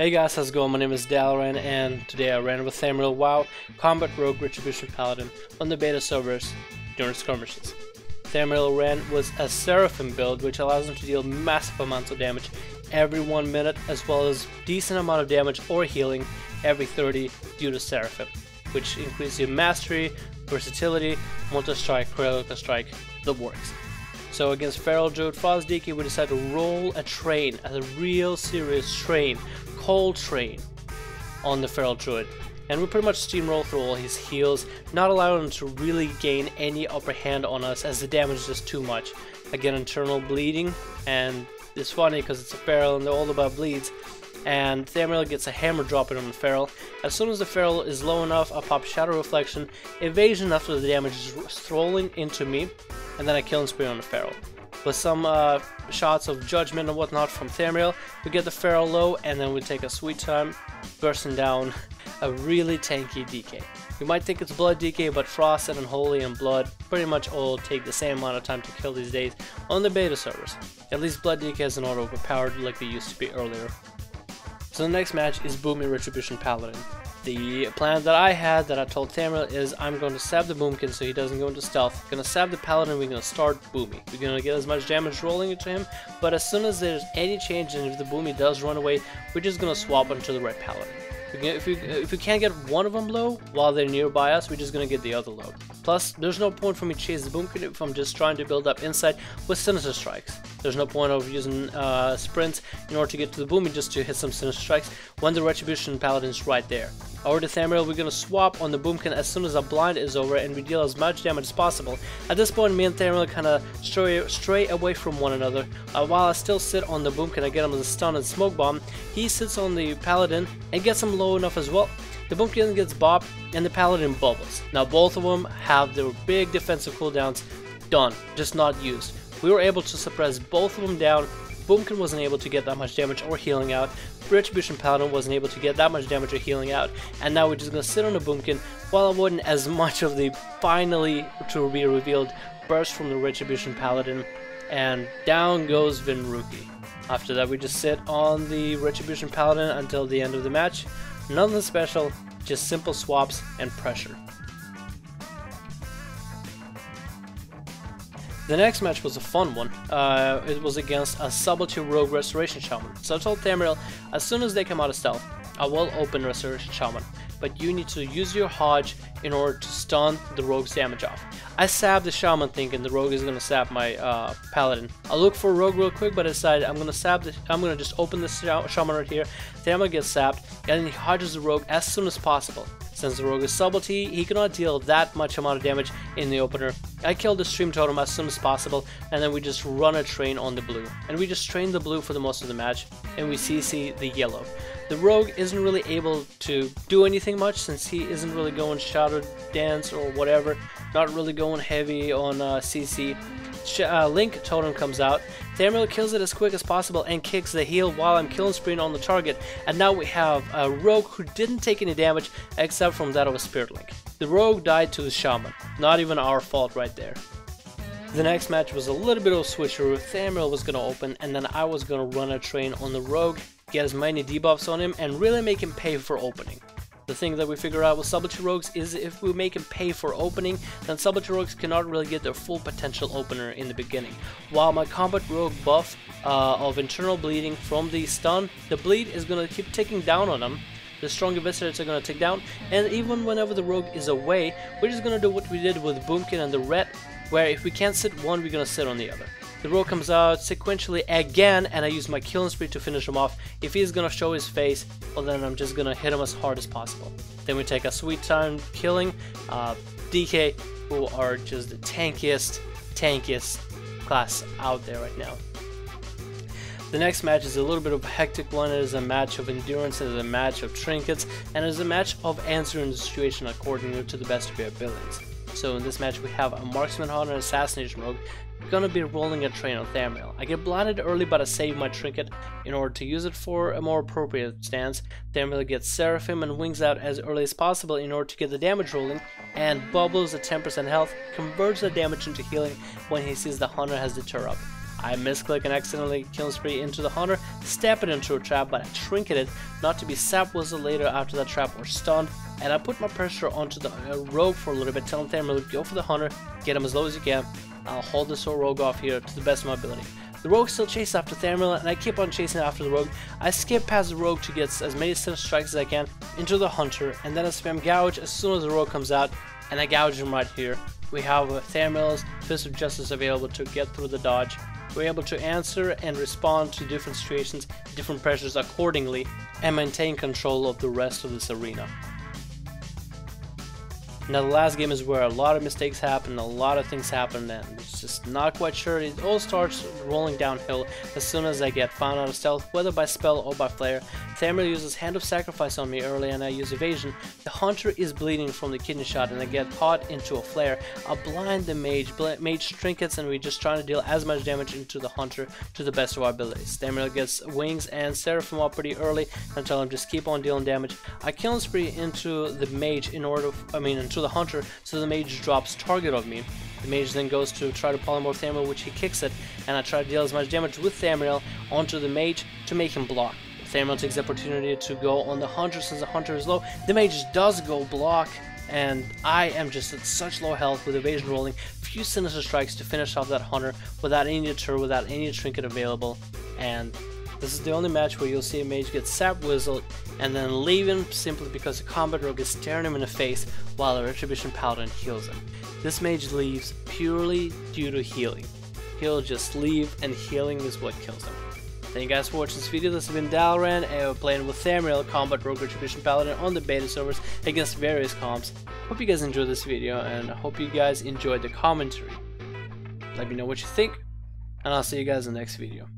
Hey guys, how's it going? My name is Dalaran and today I ran with Thamriyell WoW, Combat Rogue, Retribution Paladin on the beta servers during skirmishes. Thamriyell ran was a Seraphim build which allows him to deal massive amounts of damage every 1 minute as well as decent amount of damage or healing every 30 due to Seraphim, which increases your mastery, versatility, multi-strike, critical strike, the works. So against Feral Druid Frost DK we decided to roll a train, a real serious train, cold train on the Feral Druid. And we pretty much steamroll through all his heals, not allowing him to really gain any upper hand on us as the damage is just too much. Again, internal bleeding, and it's funny because it's a Feral and they're all about bleeds. And Thamriyell gets a hammer dropping on the Feral. As soon as the Feral is low enough, I pop Shadow Reflection, Evasion after the damage is throwing into me, and then I kill and spree on the Feral. With some shots of Judgment and whatnot from Thamriyell, we get the Feral low, and then we take a sweet time bursting down a really tanky DK. You might think it's Blood DK, but Frost and Unholy and Blood pretty much all take the same amount of time to kill these days on the beta servers. At least Blood DK is not overpowered like they used to be earlier. So the next match is Boomy Retribution Paladin. The plan that I had, that I told Thamriyell, is I'm going to sab the Boomkin so he doesn't go into stealth. We're going to sab the Paladin, we're going to start Boomy. We're going to get as much damage rolling into him, but as soon as there's any change and if the Boomy does run away, we're just going to swap onto the Red Paladin. If we can't get one of them low while they're nearby us, we're just going to get the other low. Plus, there's no point for me to chase the Boomkin if I'm just trying to build up insight with Sinister Strikes. There's no point of using sprints in order to get to the Boomy just to hit some Sinister Strikes when the Retribution Paladin's right there. Over to Thamriyell, we're going to swap on the Boomkin as soon as our blind is over and we deal as much damage as possible. At this point, me and Thamriyell kind of stray away from one another. While I still sit on the Boomkin, I get him with a stun and smoke bomb. He sits on the Paladin and gets him low enough as well. The Boomkin gets bopped and the Paladin bubbles. Now both of them have their big defensive cooldowns done, just not used. We were able to suppress both of them down. Boomkin wasn't able to get that much damage or healing out. Retribution Paladin wasn't able to get that much damage or healing out. And now we're just going to sit on the Boomkin while avoiding as much of the finally to be revealed burst from the Retribution Paladin. And down goes Vinruki. After that we just sit on the Retribution Paladin until the end of the match. Nothing special, just simple swaps and pressure. The next match was a fun one. It was against a Subtlety Rogue Restoration Shaman. So I told Thamriyell, as soon as they come out of stealth, I will open Restoration Shaman, but you need to use your Hodge in order to stun the Rogue's damage off. I sabbed the Shaman thinking the Rogue is going to sab my Paladin. I looked for a Rogue real quick, but I decided I'm going to just open this Shaman right here. Thamriyell gets sapped, and then he Hodges the Rogue as soon as possible. Since the Rogue is Subtlety, he cannot deal that much amount of damage in the opener. I killed the Stream Totem as soon as possible, and then we just run a train on the blue. And we just train the blue for the most of the match, and we CC the yellow. The Rogue isn't really able to do anything much since he isn't really going Shadow Dance or whatever, not really going heavy on CC. Link Totem comes out. Thamriyell kills it as quick as possible and kicks the heal while I'm killing spraying on the target, and now we have a Rogue who didn't take any damage except from that of a Spirit Link. The Rogue died to the Shaman, not even our fault right there. The next match was a little bit of a switcheroo. Thamriyell was going to open and then I was going to run a train on the Rogue, get as many debuffs on him and really make him pay for opening. The thing that we figure out with Subtlety Rogues is if we make him pay for opening, then Subtlety Rogues cannot really get their full potential opener in the beginning. While my Combat Rogue buff of internal bleeding from the stun, the bleed is going to keep ticking down on him. The stronger visitors are going to tick down, and even whenever the Rogue is away, we're just going to do what we did with Boomkin and the Red, where if we can't sit one, we're going to sit on the other. The Rogue comes out sequentially again, and I use my killing spree to finish him off. If he's gonna show his face, well then I'm just gonna hit him as hard as possible. Then we take a sweet time killing DK, who are just the tankiest class out there right now. The next match is a little bit of a hectic one. It is a match of endurance, it is a match of trinkets, and it is a match of answering the situation according to the best of your abilities. So in this match we have a Marksman Hunter and Assassination Rogue. Gonna be rolling a train on Thamriyell. I get blinded early, but I save my trinket in order to use it for a more appropriate stance. Thamriyell gets Seraphim and wings out as early as possible in order to get the damage rolling, and bubbles at 10% health, converts the damage into healing when he sees the Hunter has the turret up. I misclick and accidentally kill spree into the hunter, step it into a trap, but I trinketed not to be sap whistled later after that trap or stunned, and I put my pressure onto the rogue for a little bit, telling Thamriyell to go for the hunter, get him as low as you can. I'll hold this whole rogue off here to the best of my ability. The rogue still chases after Thamriyell, and I keep on chasing after the rogue. I skip past the rogue to get as many sinister strikes as I can into the hunter, and then I spam gouge as soon as the rogue comes out, and I gouge him right here. We have Thamriyell's Fist of Justice available to get through the dodge. We're able to answer and respond to different situations, different pressures accordingly, and maintain control of the rest of this arena. Now the last game is where a lot of mistakes happen, a lot of things happen, and it's just not quite sure. It all starts rolling downhill as soon as I get found out of stealth, whether by spell or by flare. Thamriyell uses Hand of Sacrifice on me early and I use evasion. The hunter is bleeding from the kidney shot and I get caught into a flare. I blind the mage, trinkets, and we just try to deal as much damage into the hunter to the best of our abilities. Thamriyell gets wings and Seraphim up pretty early and tell him just keep on dealing damage. I kill spree into the mage into the hunter, so the mage drops target of me. The mage then goes to try to polymorph Thamriyell, which he kicks it, and I try to deal as much damage with Thamriyell onto the mage to make him block. Thamriyell takes the opportunity to go on the hunter since the hunter is low. The mage does go block, and I am just at such low health with evasion rolling, few sinister strikes to finish off that hunter without any deter, without any trinket available, and this is the only match where you'll see a mage get sap whistled and then leave him simply because a combat rogue is staring him in the face while a Retribution Paladin heals him. This mage leaves purely due to healing. He'll just leave, and healing is what kills him. Thank you guys for watching this video. This has been Dalran, and we're playing with Thamriyell, combat rogue Retribution Paladin on the beta servers against various comps. Hope you guys enjoyed this video, and I hope you guys enjoyed the commentary. Let me know what you think, and I'll see you guys in the next video.